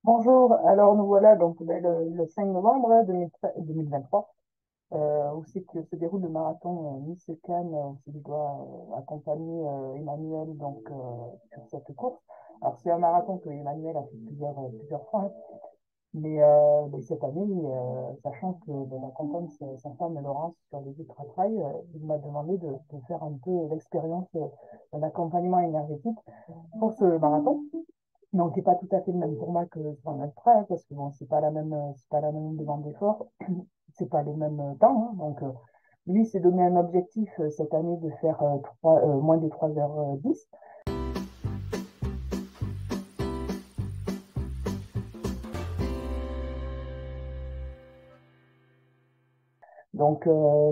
Bonjour, alors nous voilà donc le 5 novembre 2023, où c'est que se déroule le marathon Nice-Cannes, où je dois accompagner Emmanuel sur cette course. Alors c'est un marathon que Emmanuel a fait plusieurs fois, hein, mais cette année, sachant que ben, accompagne sa femme Laurence sur les ultra-trails, il m'a demandé de faire un peu l'expérience d'un accompagnement énergétique pour ce marathon. Donc, c'est pas tout à fait le même format que sur un ultra, hein, parce que bon, c'est pas la même demande d'effort, c'est pas les mêmes temps, hein. Lui s'est donné un objectif cette année de faire moins de 3h10.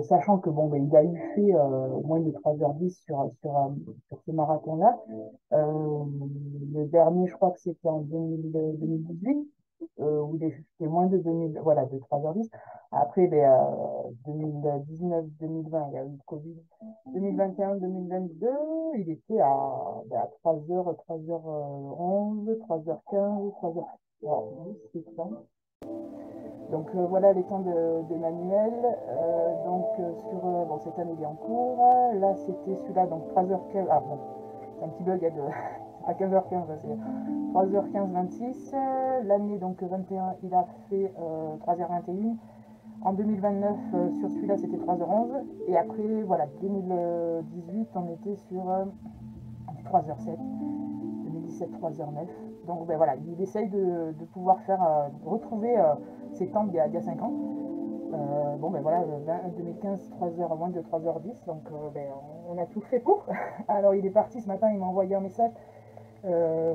Sachant que bon, ben, il a eu fait moins de 3h10 sur ce marathon-là. Euh, le dernier, je crois que c'était en 2018, où il est fait moins de 2000, voilà, de 3h10. Après, 2019-2020, il y a eu le Covid. 2021-2022, il était à 3h, 3h11, 3h15, 3h10, c'est ça. Voilà les temps d'Emmanuel. Bon, cette année il est en cours. Là c'était celui-là, donc 3h15. Ah bon, c'est un petit bug, c'est pas 15h15, c'est 3h15 26. L'année donc 21, il a fait 3h21. En 2029, sur celui-là, c'était 3h11. Et après, voilà, 2018, on était sur 3h07. 2017, 3h09. Donc ben, voilà, il essaye de pouvoir de retrouver ses temps il y a 5 ans. Bon ben voilà, 2015, 3h, moins de 3h10, donc ben, on a tout fait pour. Alors il est parti ce matin, il m'a envoyé un message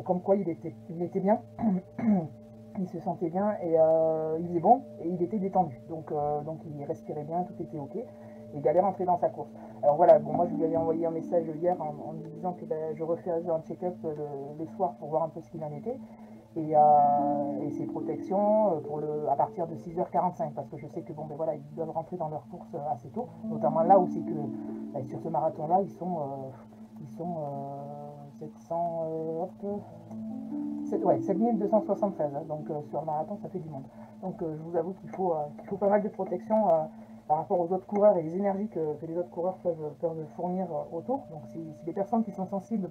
comme quoi il était bien, il se sentait bien et il faisait bon et il était détendu. Donc il respirait bien, tout était ok. Et il allait rentrer dans sa course. Alors voilà, bon, moi je lui avais envoyé un message hier en lui disant que ben, je refaisais un check-up le soir pour voir un peu ce qu'il en était et ses protections à partir de 6h45 parce que je sais que bon, ben, voilà, ils doivent rentrer dans leur course assez tôt, notamment là où c'est que ben, sur ce marathon là ils sont 700 ouais, 7273, hein, donc sur le marathon ça fait du monde. Je vous avoue qu'il faut pas mal de protection par rapport aux autres coureurs et les énergies que les autres coureurs peuvent fournir autour. Donc si les personnes qui sont sensibles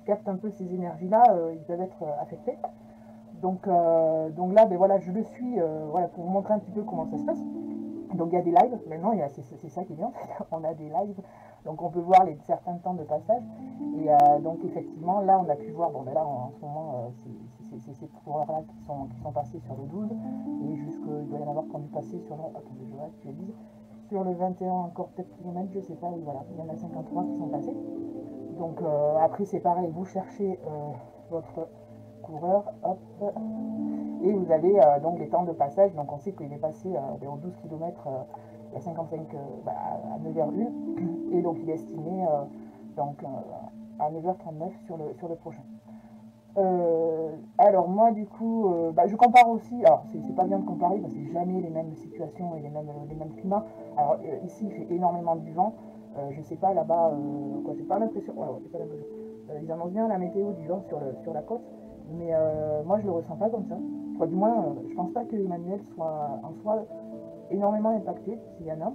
captent un peu ces énergies-là, ils peuvent être affectés. Donc là, ben voilà, je le suis voilà, pour vous montrer un petit peu comment ça se passe. Donc il y a des lives, maintenant c'est ça qui est bien, on a des lives, donc on peut voir certains temps de passage. Et donc effectivement, là on a pu voir, bon ben là en ce moment, c'est ces coureurs-là qui sont passés sur le 12, et il doit y en avoir qui ont dû passer sur le, attendez, je actualise, sur le 21 encore peut-être kilomètres, je sais pas, et voilà, il y en a 53 qui sont passés. Après c'est pareil, vous cherchez votre coureur, hop, et vous avez donc les temps de passage. Donc on sait qu'il est passé aux 12 km à 55 à 9h01 et donc il est estimé donc, à 9h39 sur le prochain. Alors moi du coup, je compare aussi, alors c'est pas bien de comparer parce que c'est jamais les mêmes situations et les mêmes climats. Alors ici il fait énormément du vent, je sais pas là-bas, quoi, j'ai pas l'impression, ouais, ouais, j'ai pas l'impression. Ils annoncent bien la météo du vent sur la côte, mais moi je le ressens pas comme ça. Enfin, du moins, je pense pas que Emmanuel soit en soi énormément impacté, s'il y en a,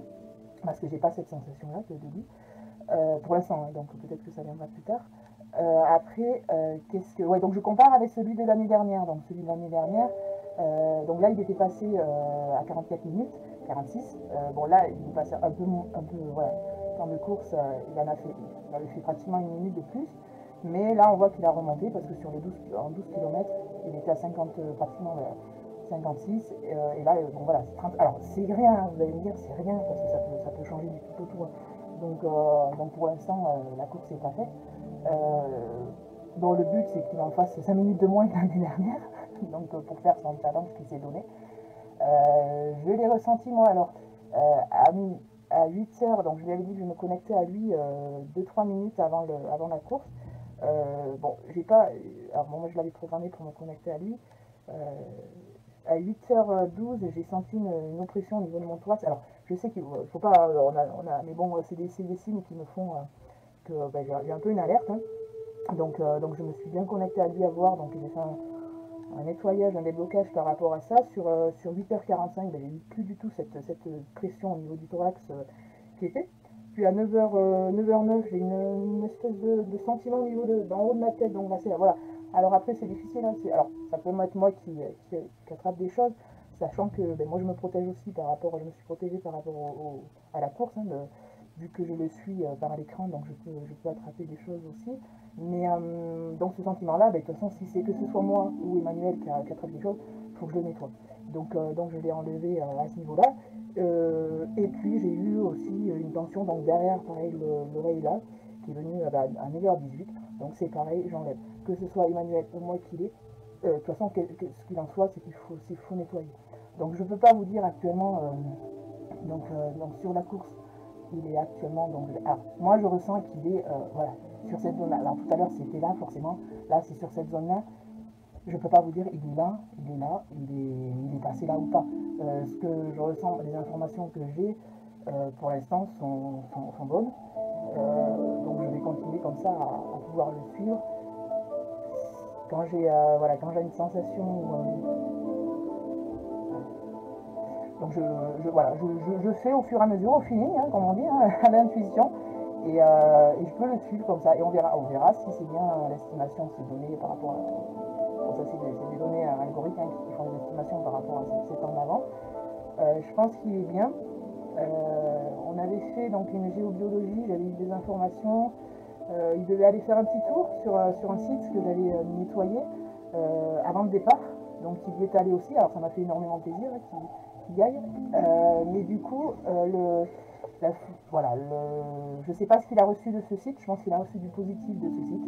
parce que j'ai pas cette sensation-là de lui. Pour l'instant, hein, donc peut-être que ça viendra plus tard. Après, qu'est-ce que. Ouais, donc je compare avec celui de l'année dernière. Donc celui de l'année dernière, donc là il était passé à 44 minutes, 46. Bon là il est passé un peu voilà, temps de course, il avait fait pratiquement une minute de plus. Mais là on voit qu'il a remonté parce que sur les 12 km, il était à 50, pratiquement 56. Et là, bon voilà, c'est 30. Alors c'est rien, vous allez me dire, c'est rien parce que ça peut changer du tout autour. Donc pour l'instant, la course n'est pas faite. Bon, le but, c'est qu'il en fasse 5 minutes de moins que l'année dernière, pour faire son challenge qu'il s'est donné. Je l'ai ressenti, moi, alors, à, à 8 heures, donc je lui avais dit que je me connectais à lui 2-3 minutes avant la course. Bon, j'ai pas. Alors, bon, moi, je l'avais programmé pour me connecter à lui. Euh, à 8h12, j'ai senti une oppression au niveau de mon thorax. Alors, je sais qu'il faut pas. Mais bon, c'est des signes qui me font que j'ai un peu une alerte, hein. Donc je me suis bien connectée à lui à voir. Donc j'ai fait un nettoyage, un déblocage par rapport à ça. Sur 8h45, ben, j'ai eu plus du tout cette pression au niveau du thorax qui était. Puis à 9h09, j'ai une espèce de sentiment au niveau d'en haut de ma tête. Donc là, voilà. Alors après, c'est difficile. Hein, alors, ça peut être moi qui attrape des choses, sachant que ben, moi, je me protège aussi par rapport, je me suis protégée par rapport à la course, hein, vu que je le suis par l'écran, donc je peux attraper des choses aussi. Mais donc ce sentiment-là, ben, de toute façon, si c'est que ce soit moi ou Emmanuel qui attrape des choses, il faut que je le nettoie. Donc je l'ai enlevé à ce niveau-là. Et puis j'ai eu aussi une tension donc derrière, pareil, l'oreille là, qui est venue à 9h18. Donc c'est pareil, j'enlève. Que ce soit Emmanuel ou moi qui l'ai, de toute façon, ce qu'il en soit, c'est qu'il faut nettoyer. Donc je ne peux pas vous dire actuellement, donc sur la course, il est actuellement, donc alors, moi je ressens qu'il est, voilà, sur cette zone-là. Alors tout à l'heure c'était là, forcément, là c'est sur cette zone-là. Je ne peux pas vous dire il est là, il est passé là ou pas. Ce que je ressens, les informations que j'ai pour l'instant sont bonnes. Donc je vais continuer comme ça à pouvoir le suivre. Quand j'ai voilà, quand j'ai une sensation, donc voilà, je fais au fur et à mesure, au feeling, hein, comme on dit, hein, à l'intuition, et je peux le suivre comme ça, et on verra si c'est bien l'estimation, ces données par rapport à ça, c'est des données algorithmiques hein, qui font des estimations par rapport à ces temps d'avant. Je pense qu'il est bien. On avait fait donc une géobiologie, j'avais eu des informations. Il devait aller faire un petit tour sur un site que j'avais nettoyé avant le départ. Donc il y est allé aussi, alors ça m'a fait énormément plaisir hein, qu'il y aille. Mais du coup, voilà, je ne sais pas ce qu'il a reçu de ce site, je pense qu'il a reçu du positif de ce site.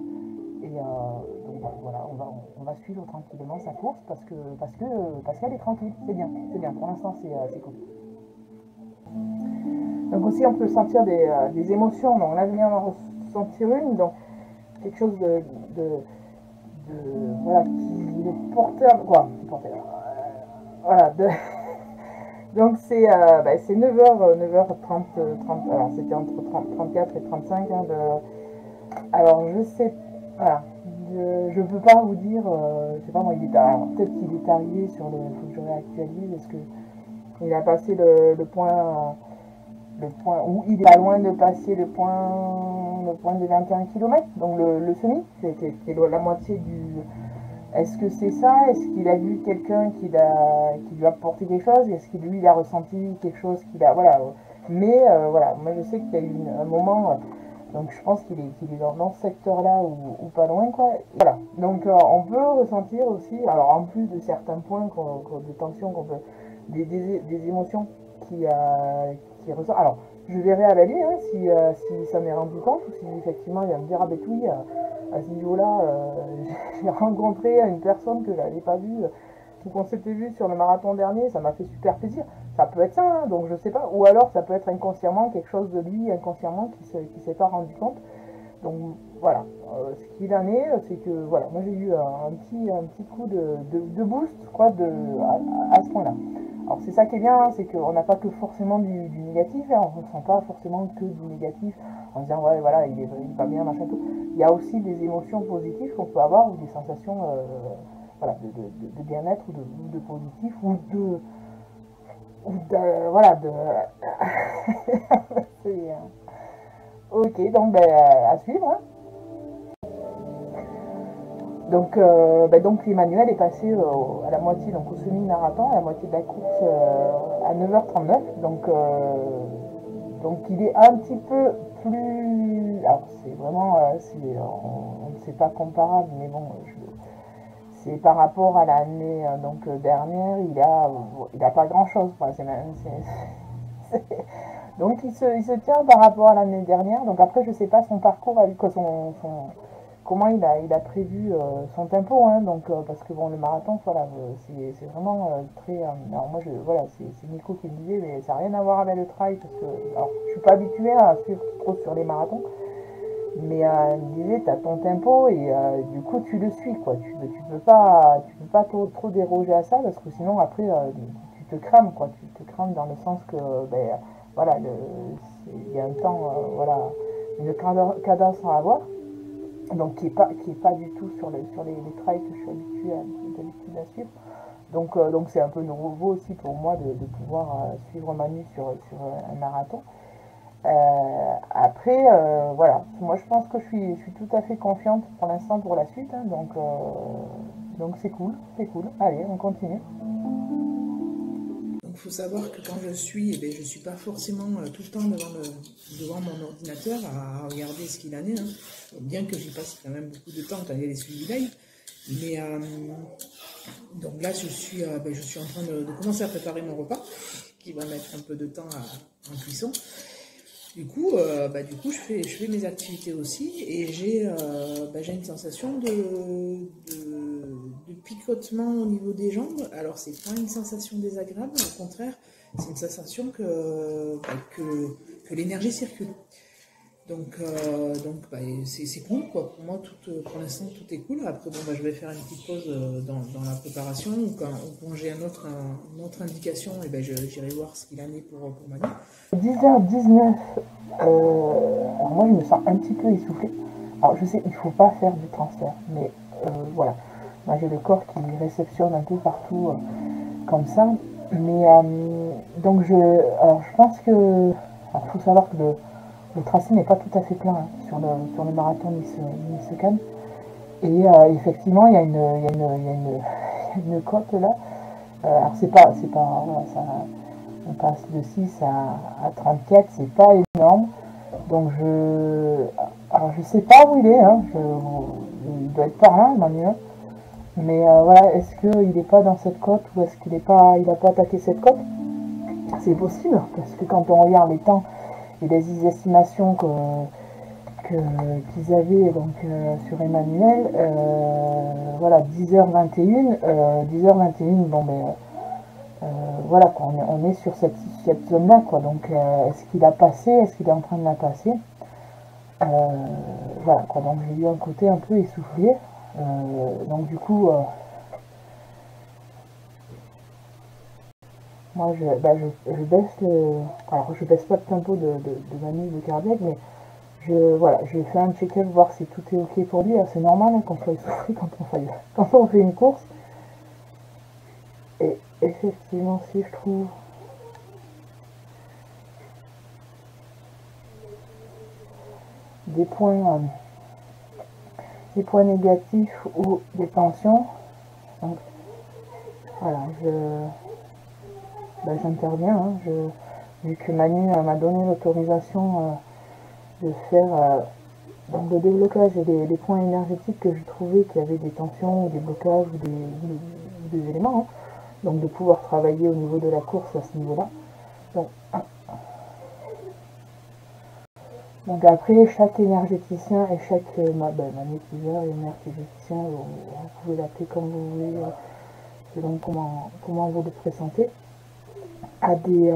Et donc voilà, on va suivre tranquillement sa course parce qu'elle est tranquille, c'est bien, pour l'instant c'est cool. Donc aussi on peut sentir des émotions, donc là je viens d'en ressentir une, donc quelque chose voilà, qui est porteur, quoi, voilà, donc c'est 9h30, alors c'était entre 34 et 35, hein, alors je sais, voilà, je peux pas vous dire, je sais pas moi, peut-être qu'il est arrivé sur le, il faut que je réactualise, est-ce que il a passé le point où il est pas loin de passer le point des 21 km, donc le semi, c'était la moitié du. Est-ce que c'est ça? Est-ce qu'il a vu quelqu'un qui lui a apporté quelque chose? Est-ce qu'il lui il a ressenti quelque chose qu'il a. Voilà. Mais voilà, moi je sais qu'il y a eu un moment. Donc je pense qu'il est dans ce secteur-là ou pas loin, quoi. Voilà. Donc on peut ressentir aussi, alors en plus de certains points de tension qu'on peut, des émotions qui ressortent. Alors je verrai à la nuit hein, si ça m'est rendu compte ou si effectivement il va me dire ah ben oui, à ce niveau-là, j'ai rencontré une personne que je n'avais pas vue ou qu'on s'était vu sur le marathon dernier, ça m'a fait super plaisir. Ça peut être ça, hein, donc je sais pas. Ou alors ça peut être inconsciemment quelque chose de lui, inconsciemment, qui s'est pas rendu compte. Donc voilà, ce qu'il en est, c'est que voilà, moi j'ai eu un petit coup de boost, quoi, à ce point-là. Alors c'est ça qui est bien, hein, c'est qu'on n'a pas que forcément du négatif, hein, on ne ressent pas forcément que du négatif en disant ouais voilà il est pas bien, machin tout. Il y a aussi des émotions positives qu'on peut avoir ou des sensations voilà, de bien-être ou de positif voilà ok, donc à suivre hein. Donc Emmanuel est passé à la moitié, donc au semi-marathon, à la moitié de la course à 9h39. Donc il est un petit peu plus. Alors c'est vraiment, on ne sait pas comparable, mais bon, c'est par rapport à l'année dernière, il a pas grand chose. Donc il se tient par rapport à l'année dernière. Donc après je sais pas son parcours avec comment il a prévu son tempo, hein, donc parce que bon le marathon voilà c'est vraiment très alors moi voilà c'est Nico qui me disait mais ça n'a rien à voir avec le trail parce que alors je suis pas habituée à suivre trop sur les marathons mais il me disait t'as ton tempo et du coup tu le suis quoi, tu peux pas trop déroger à ça parce que sinon après tu te crames quoi, tu te crames dans le sens que ben voilà il y a un temps voilà une cadence à avoir, donc qui est pas du tout sur les trails que je suis habituée difficile à suivre. Donc c'est un peu nouveau aussi pour moi de pouvoir suivre Manu sur un marathon. Après, voilà, moi je pense que je suis tout à fait confiante pour l'instant pour la suite, hein, donc c'est cool, c'est cool. Allez, on continue. Donc il faut savoir que quand je suis, eh bien, je ne suis pas forcément tout le temps devant mon ordinateur à regarder ce qu'il en est, hein. Bien que j'y passe quand même beaucoup de temps quand il y a les suivis live. Mais donc là, je suis en train de commencer à préparer mon repas, qui va mettre un peu de temps en cuisson. Du coup, je fais mes activités aussi et j'ai une sensation de picotement au niveau des jambes. Alors, c'est pas une sensation désagréable, au contraire, c'est une sensation que l'énergie circule. Donc c'est cool, quoi. Pour moi, pour l'instant, tout est cool. Après, je vais faire une petite pause dans la préparation ou quand j'ai une autre indication, j'irai voir ce qu'il en est pour Manu. 10h19, alors moi je me sens un petit peu essoufflée. Alors je sais, il ne faut pas faire du transfert, mais voilà. Moi j'ai le corps qui réceptionne un peu partout comme ça. Mais donc je pense que. Alors il faut savoir que le tracé n'est pas tout à fait plein hein, sur le marathon Nice-Cannes. Et effectivement, il y a une côte là. Alors c'est pas voilà, ça, on passe de 6 à 34, c'est pas énorme. Donc alors je sais pas où il est, hein, il doit être par là, Manuel. Mais voilà, est-ce qu'il n'est pas dans cette côte ou est-ce qu'il n'a pas attaqué cette côte? C'est possible, parce que quand on regarde les temps et les estimations qu'ils avaient donc, sur Emmanuel, voilà, 10h21, bon voilà, quoi, on est sur cette zone-là, quoi. Donc, est-ce qu'il a passé? Est-ce qu'il est en train de la passer? Voilà, quoi. Donc, j'ai eu un côté un peu essoufflé. Donc, du coup, moi, je baisse le... Alors, je baisse pas le tempo de Manu de cardiaque, mais je fais un check-up, voir si tout est ok pour lui. C'est normal hein, qu'on soit essoufflé quand on fait une course. Et effectivement, si je trouve... des points négatifs ou des tensions, donc voilà, j'interviens, hein, vu que Manu m'a donné l'autorisation de faire donc le déblocage et des points énergétiques que je trouvais qu'il y avait des tensions ou des blocages ou des éléments, hein, donc de pouvoir travailler au niveau de la course à ce niveau-là. Donc après, chaque énergéticien et chaque magnétiseur et énergéticien, vous pouvez l'appeler comme vous voulez, selon comment vous le présentez, a des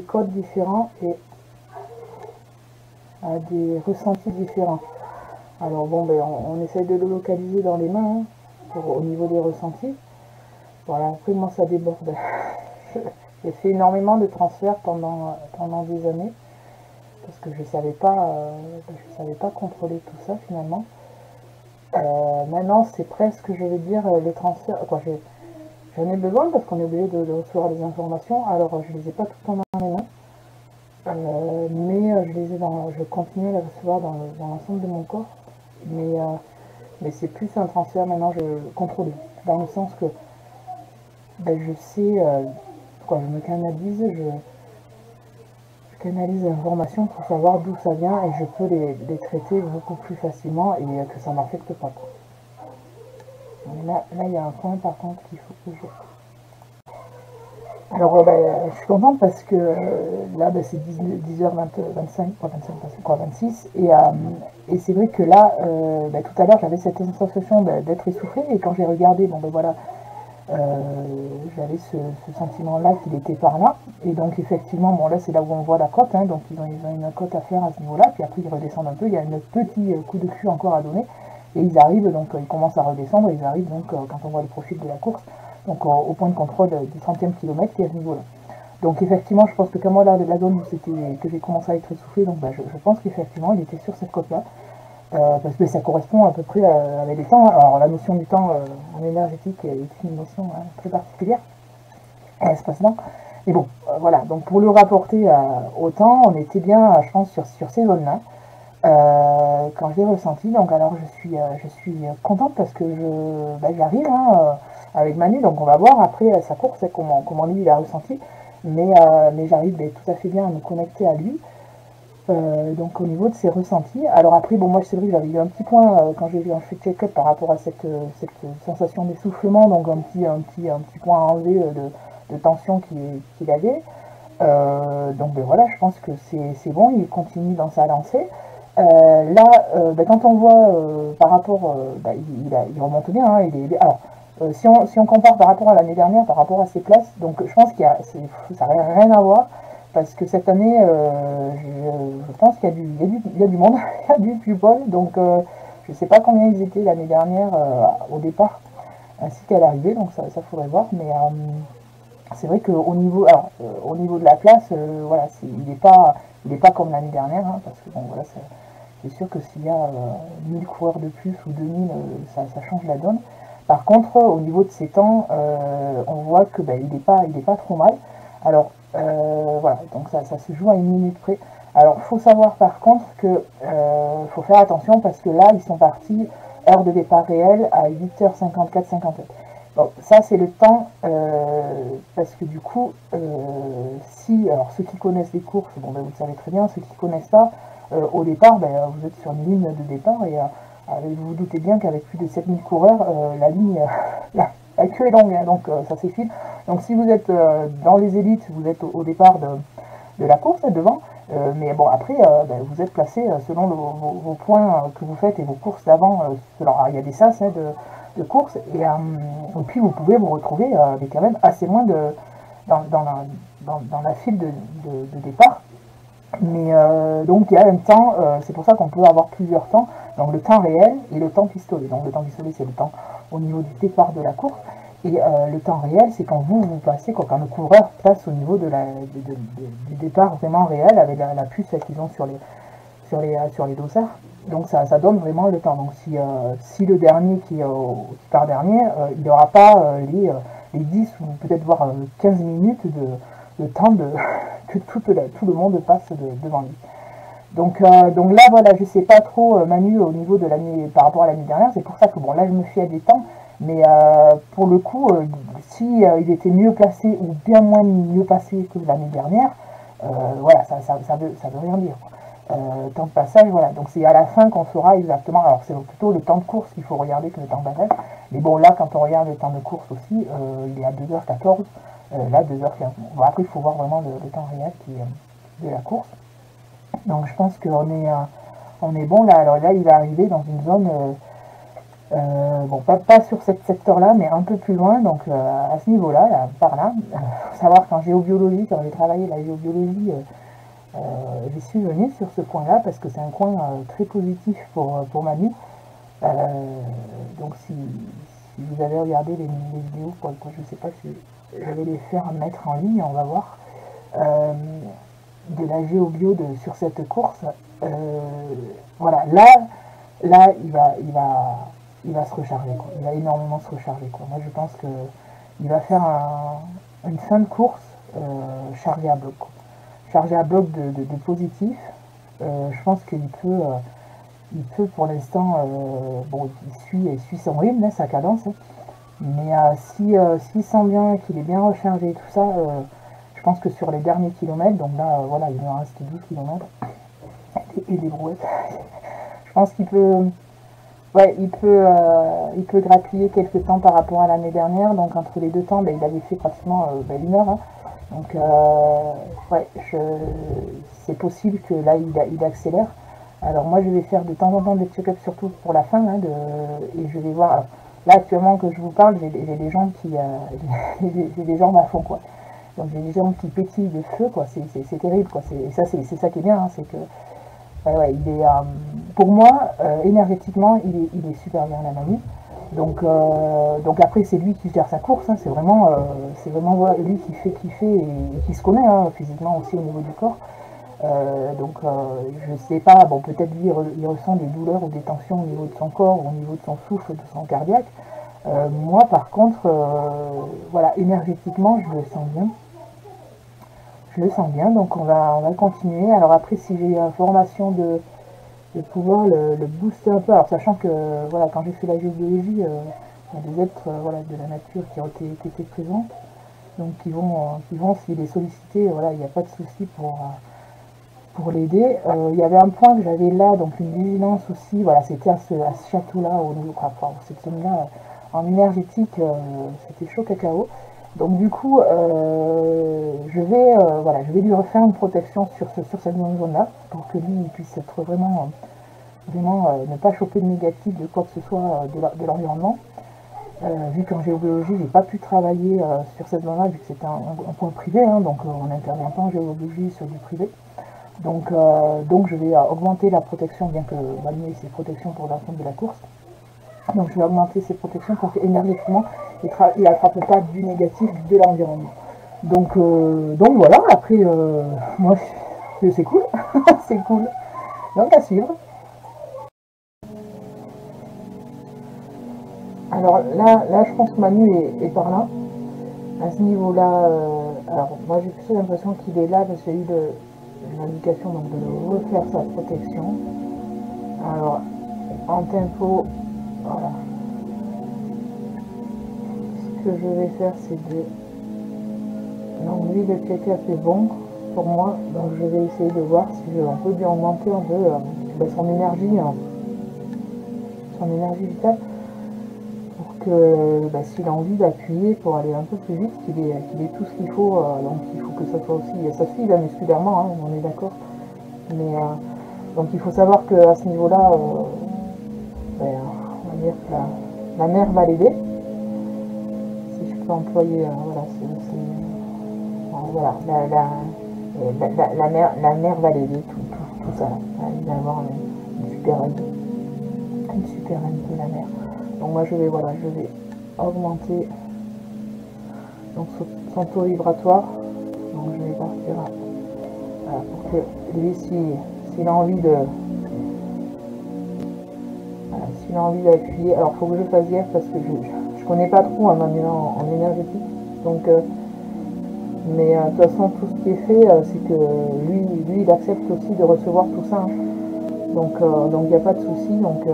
codes différents et a des ressentis différents. Alors on essaie de le localiser dans les mains hein, au niveau des ressentis. Voilà, après moi ça déborde. J'ai fait énormément de transferts pendant des années. Parce que je savais pas contrôler tout ça finalement. Maintenant c'est presque, je vais dire, les transferts, quoi, j'en ai besoin parce qu'on est obligé de recevoir des informations, alors je les ai pas tout le temps dans les mains, mais je continue à les recevoir dans l'ensemble de mon corps, mais c'est plus un transfert maintenant contrôlé, dans le sens que je sais, je me canalise, je canalise l'information pour savoir d'où ça vient et je peux les traiter beaucoup plus facilement et que ça m'affecte pas. Là, il y a un point par contre qu'il faut que je... Alors, je suis contente parce que là, c'est 10h25, 26, et c'est vrai que là, tout à l'heure, j'avais cette sensation d'être essoufflée, et quand j'ai regardé, j'avais ce sentiment-là qu'il était par là, et donc effectivement, là c'est là où on voit la côte, hein, donc ils ont une côte à faire à ce niveau-là, puis après ils redescendent un peu, il y a un petit coup de cul encore à donner, et ils arrivent, donc ils commencent à redescendre, et ils arrivent donc, quand on voit le profil de la course, donc au point de contrôle du 30e kilomètre qui est à ce niveau-là. Donc effectivement, je pense que comme moi, là, la zone où que j'ai commencé à être essoufflé, donc je pense qu'effectivement, il était sur cette côte-là. parce que ça correspond à peu près avec les temps. Alors la notion du temps en énergétique est une notion très particulière, espace-temps. Mais bon, voilà, donc pour le rapporter au temps, on était bien, je pense, sur ces zones-là. Quand je l'ai ressenti, donc alors je suis contente parce que j'arrive avec Manu, donc on va voir après sa course comment lui il a ressenti, mais j'arrive tout à fait bien à me connecter à lui. Donc au niveau de ses ressentis. Alors après, bon moi c'est vrai que j'avais eu un petit point quand j'ai fait check-up par rapport à cette sensation d'essoufflement, donc un petit point à enlever de tension qu'il avait. Donc voilà, je pense que c'est bon, il continue dans sa lancée. Quand on voit par rapport, il remonte bien, hein, alors, si on compare par rapport à l'année dernière, par rapport à ses places, donc je pense ça n'a rien à voir, parce que cette année, je pense qu'il y a du monde, il y a du people, donc je ne sais pas combien ils étaient l'année dernière au départ, ainsi qu'à l'arrivée, donc ça faudrait voir, mais c'est vrai qu'au niveau, au niveau de la place, voilà, il n'est pas comme l'année dernière, hein, parce que bon, voilà, c'est sûr que s'il y a 1000 coureurs de plus ou 2000, ça change la donne. Par contre, au niveau de ses temps, on voit que il n'est pas trop mal. Alors, voilà, donc ça se joue à une minute près. Alors, faut savoir par contre que faut faire attention parce que là, ils sont partis heure de départ réelle à 8h54-57. Bon, ça c'est le temps, parce que du coup, alors ceux qui connaissent les courses, bon, vous le savez très bien, ceux qui ne connaissent pas, au départ, vous êtes sur une ligne de départ et vous vous doutez bien qu'avec plus de 7000 coureurs, la ligne, la queue est longue, hein, donc ça s'effile. Donc si vous êtes dans les élites, vous êtes au départ de la course, devant, mais bon, après, vous êtes placé selon vos points que vous faites et vos courses d'avant. Il y a des sas de course, et puis vous pouvez vous retrouver avec quand même assez loin dans la file de départ. Mais donc il y a un temps, c'est pour ça qu'on peut avoir plusieurs temps, donc le temps réel et le temps pistolet. Donc le temps pistolet c'est le temps au niveau du départ de la course, et le temps réel c'est quand vous passez, quand le coureur passe au niveau du départ vraiment réel avec la puce qu'ils ont sur les dossards. Donc ça donne vraiment le temps. Donc si le dernier qui part dernier, il n'aura pas les 10 ou peut-être voire 15 minutes de temps que tout le monde passe devant lui. Donc là voilà, je sais pas trop Manu au niveau de l'année par rapport à l'année dernière, c'est pour ça que bon là je me fie à des temps, mais pour le coup si il était mieux placé ou bien moins mieux passé que l'année dernière, voilà, ça veut rien dire, quoi. Temps de passage, voilà, donc c'est à la fin qu'on saura exactement, alors c'est plutôt le temps de course qu'il faut regarder que le temps de passage, mais bon là quand on regarde le temps de course aussi, il est à 2h14, là 2h15, bon, après il faut voir vraiment le temps réel de la course, donc je pense qu'on est bon là. Alors là il va arriver dans une zone, bon pas sur ce secteur là, mais un peu plus loin, donc à ce niveau là, par là, faut savoir qu'en géobiologie, quand j'ai travaillé la géobiologie, j'y suis venue sur ce point-là parce que c'est un coin très positif pour Manu. Donc si vous avez regardé les vidéos, je ne sais pas si je vais les faire mettre en ligne, on va voir, de la géobio sur cette course. Voilà, là il va se recharger, quoi. Il va énormément se recharger, quoi. Moi je pense que il va faire une fin de course chargée à bloc, quoi. Chargé à bloc de positif. Je pense qu'il peut pour l'instant, bon, il suit son rythme, hein, sa cadence, hein, mais s'il sent bien qu'il est bien rechargé et tout ça, je pense que sur les derniers kilomètres, donc là, voilà, il en reste 12 km et des brouettes, je pense qu'il peut, ouais, il peut grappiller quelques temps par rapport à l'année dernière. Donc entre les deux temps, il avait fait pratiquement 1 heure, hein. Donc ouais, c'est possible que là il accélère. Alors moi je vais faire de temps en temps des check-ups, surtout pour la fin, hein, et je vais voir. Alors, là actuellement que je vous parle, j'ai des jambes j'ai des jambes à fond, quoi. Donc j'ai des jambes qui pétillent de feu, quoi. C'est terrible, quoi. C'est ça qui est bien, hein, c'est que ouais, il est, pour moi énergétiquement il est super bien, la Manu. Donc après c'est lui qui gère sa course, hein, c'est vraiment voilà, lui qui fait kiffer et qui se connaît, hein, physiquement aussi au niveau du corps. Je ne sais pas, bon, peut-être lui, il ressent des douleurs ou des tensions au niveau de son corps, au niveau de son souffle, de son cardiaque. Moi, par contre, voilà, énergétiquement, je le sens bien. Je le sens bien, donc on va continuer. Alors après, si j'ai la formation de pouvoir le booster un peu, alors sachant que, voilà, quand j'ai fait la géobiologie, il y a des êtres voilà, de la nature qui ont été présents, donc qui vont s'il est sollicité, voilà, il n'y a pas de souci pour l'aider. Il y avait un point que j'avais là, donc une vigilance aussi, voilà, c'était à ce château-là, au niveau, enfin, cette zone-là, en énergétique, c'était chaud cacao. Donc du coup, voilà, je vais lui refaire une protection sur cette zone-là, pour que lui il puisse être vraiment ne pas choper de négatif de quoi que ce soit de l'environnement. Vu qu'en géobiologie, j'ai pas pu travailler sur cette zone-là, vu que c'était un point privé, hein, donc on n'intervient pas en géobiologie sur du privé. Donc je vais augmenter la protection, bien que Manu ait ses protections pour l'ensemble de la course. Donc je vais augmenter ses protections pour qu'énergétiquement, il n'attrape pas du négatif de l'environnement. Donc voilà, après, moi, c'est cool, c'est cool. Donc à suivre. Alors là, je pense que Manu est par là. À ce niveau-là, alors moi j'ai plutôt l'impression qu'il est là parce qu'il y a eu l'indication donc de refaire sa protection. Alors en tempo, voilà. Ce que je vais faire, c'est de... Donc lui, le check-up est bon pour moi, donc je vais essayer de voir si on peut lui augmenter un peu son énergie vitale. S'il a envie d'appuyer pour aller un peu plus vite, qu'il ait tout ce qu'il faut, donc il faut que ça soit aussi, ça suit là musculairement, hein, on est d'accord, mais donc il faut savoir qu'à ce niveau-là, on va dire que la mère va l'aider, si je peux employer, voilà, la mère va l'aider, tout ça, là. Il va avoir une super aide de la mère. Donc moi je vais augmenter donc son taux vibratoire. Donc je vais partir pour que lui s'il a envie d'appuyer. Alors il faut que je fasse gaffe parce que je connais pas trop un manuel en énergétique. Donc mais de toute façon tout ce qui est fait c'est que lui il accepte aussi de recevoir tout ça. Hein. Donc il n'y a pas de souci, donc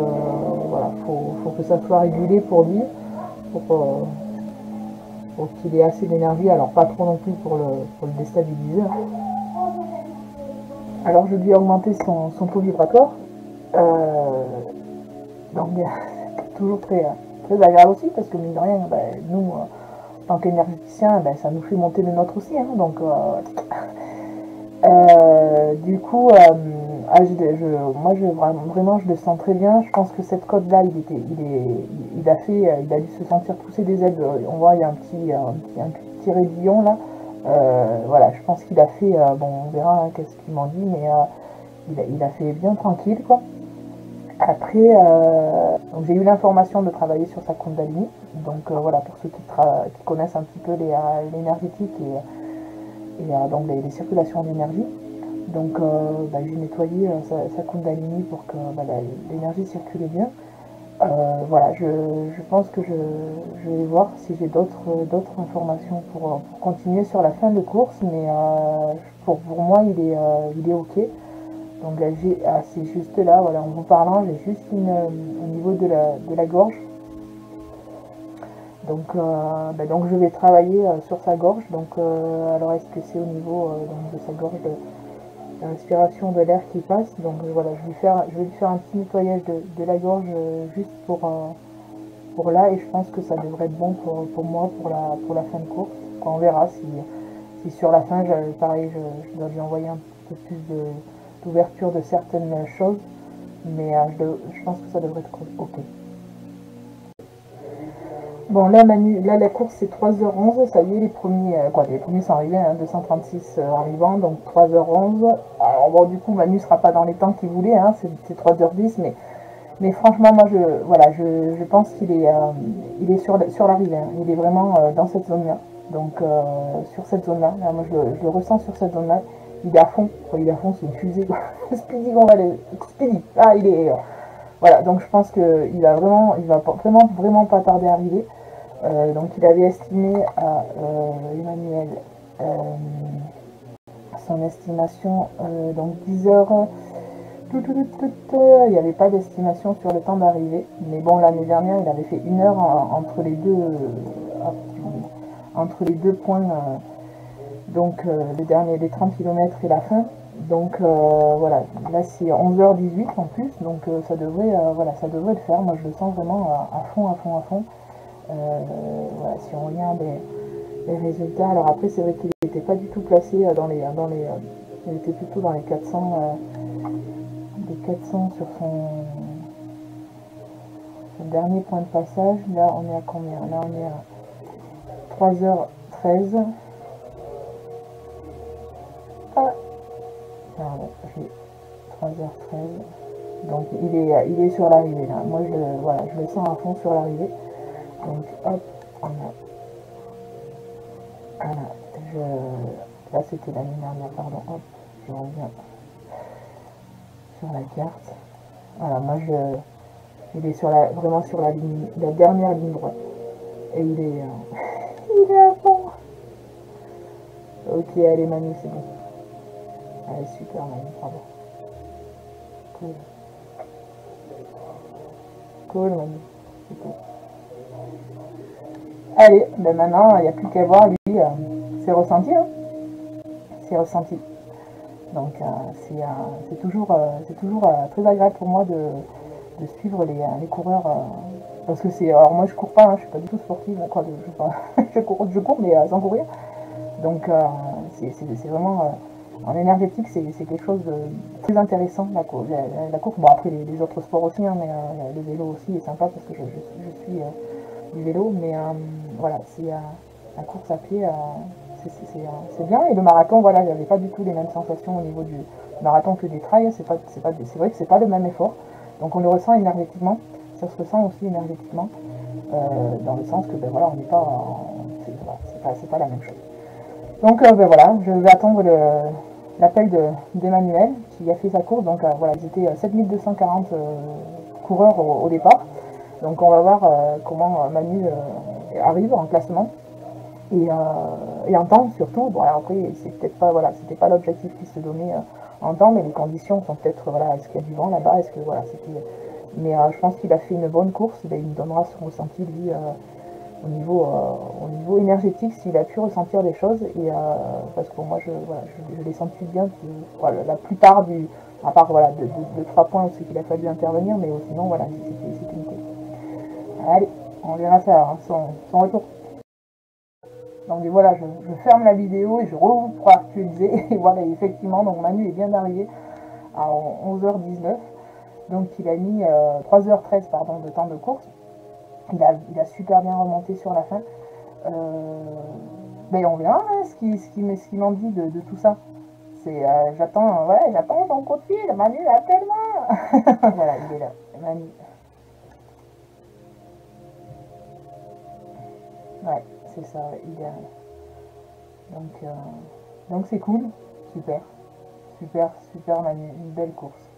voilà, faut que ça soit régulé pour lui, pour qu'il ait assez d'énergie, alors pas trop non plus pour le déstabiliser. Hein. Alors je lui ai augmenté son taux vibratoire, donc toujours très agréable aussi, parce que mine de rien, nous, en tant qu'énergéticiens, ça nous fait monter le nôtre aussi, hein, donc du coup, moi je le sens très bien. Je pense que cette cote là, il a dû se sentir pousser des ailes. On voit il y a un petit raidillon là. Voilà, je pense qu'il a fait, bon on verra hein, qu'est-ce qu'il m'en dit, mais il a fait bien tranquille quoi. Après, donc j'ai eu l'information de travailler sur sa Kundalini. Donc voilà, pour ceux qui connaissent un petit peu l'énergétique et donc les circulations d'énergie. Donc j'ai nettoyé sa Kundalini pour que l'énergie circule bien. Voilà, je pense que je vais voir si j'ai d'autres informations pour continuer sur la fin de course, mais pour moi il est ok. Donc là c'est juste là, voilà, en vous parlant, j'ai juste au niveau de la gorge. Donc je vais travailler sur sa gorge. Donc alors est-ce que c'est au niveau de sa gorge de la respiration de l'air qui passe. Donc voilà, je vais lui faire un petit nettoyage de la gorge juste pour là, et je pense que ça devrait être bon pour moi pour la fin de course. On verra si sur la fin, pareil, je dois lui envoyer un peu plus d'ouverture de certaines choses, mais je pense que ça devrait être ok. Bon là la course c'est 3h11, ça y est, les premiers sont arrivés, hein, 236 arrivants, donc 3h11. Alors bon du coup Manu sera pas dans les temps qu'il voulait, hein, c'est 3h10, mais franchement moi je pense qu'il est sur l'arrivée, hein, il est vraiment dans cette zone là. Donc sur cette zone là, moi je le ressens sur cette zone là, il est à fond, il est à fond, c'est une fusée, quoi. Speedy Gonzalez, Speedy, ah, il est... voilà, donc je pense qu'il va vraiment pas tarder à arriver. Donc il avait estimé à Emmanuel son estimation, donc 10 heures, il n'y avait pas d'estimation sur le temps d'arrivée, mais bon, l'année dernière il avait fait 1 heure entre les deux points, donc les 30 km et la fin. Donc voilà, là c'est 11h18 en plus, donc ça devrait le faire. Moi je le sens vraiment à fond, à fond, à fond. Voilà, si on regarde les résultats, alors après c'est vrai qu'il n'était pas du tout placé il était plutôt dans les 400 sur son dernier point de passage. Là on est à combien? Là on est à 3h13. Ah, pardon, j'ai 3h13. Donc il est sur l'arrivée là. Moi je le sens à fond sur l'arrivée. Donc hop, on a. Voilà, là c'était l'année dernière, pardon, hop, je reviens sur la carte. Voilà, moi il est vraiment sur la dernière ligne droite. Et il est, il est à fond. Ok, allez Manu, c'est bon. Allez, super Manu, bravo. Cool. Cool Manu, c'est cool. Allez, ben maintenant, il n'y a plus qu'à voir, lui, c'est ressenti, hein. C'est ressenti. Donc c'est toujours très agréable pour moi de suivre les coureurs, parce que alors moi je cours pas, hein, je suis pas du tout sportive, quoi, je cours mais sans courir. Donc c'est vraiment en énergétique, c'est quelque chose de très intéressant, la course. Bon, après les autres sports aussi, hein, mais le vélo aussi est sympa parce que je suis du vélo, mais voilà, c'est la course à pied, c'est bien. Et le marathon, voilà, j'avais pas du tout les mêmes sensations au niveau du marathon que des trails. C'est vrai que c'est pas le même effort. Donc on le ressent énergétiquement. Ça se ressent aussi énergétiquement, dans le sens que ben voilà, on n'est pas, c'est pas la même chose. Donc ben voilà, je vais attendre l'appel d'Emmanuel qui a fait sa course. Donc voilà, ils étaient 7240 coureurs au départ. Donc on va voir comment Manu arrive en classement. Et en temps surtout. Bon, alors après c'est peut-être pas, voilà, c'était pas l'objectif qui se donnait en temps, mais les conditions sont peut-être, voilà, est-ce qu'il y a du vent là-bas, est-ce que voilà, c'était. Mais je pense qu'il a fait une bonne course. Ben, il me donnera son ressenti lui au niveau énergétique, s'il a pu ressentir des choses. Et parce que moi je l'ai senti bien. Voilà, la plupart à part voilà de 3 points où c'est qu'il a fallu intervenir, mais sinon voilà, c'était nickel. Allez, on verra ça, hein, son retour. Donc voilà, je ferme la vidéo et je rouvre pour actualiser. Et voilà, effectivement, donc Manu est bien arrivé à 11h19. Donc il a mis 3h13 pardon, de temps de course. Il a super bien remonté sur la fin. Mais on verra hein, ce qu'il m'en dit de tout ça. J'attends son coup de fil. Manu, appelle-moi. Voilà, il est là. Manu. Ouais, c'est ça, idéal. Donc c'est cool, super, super, super Manu, une belle course.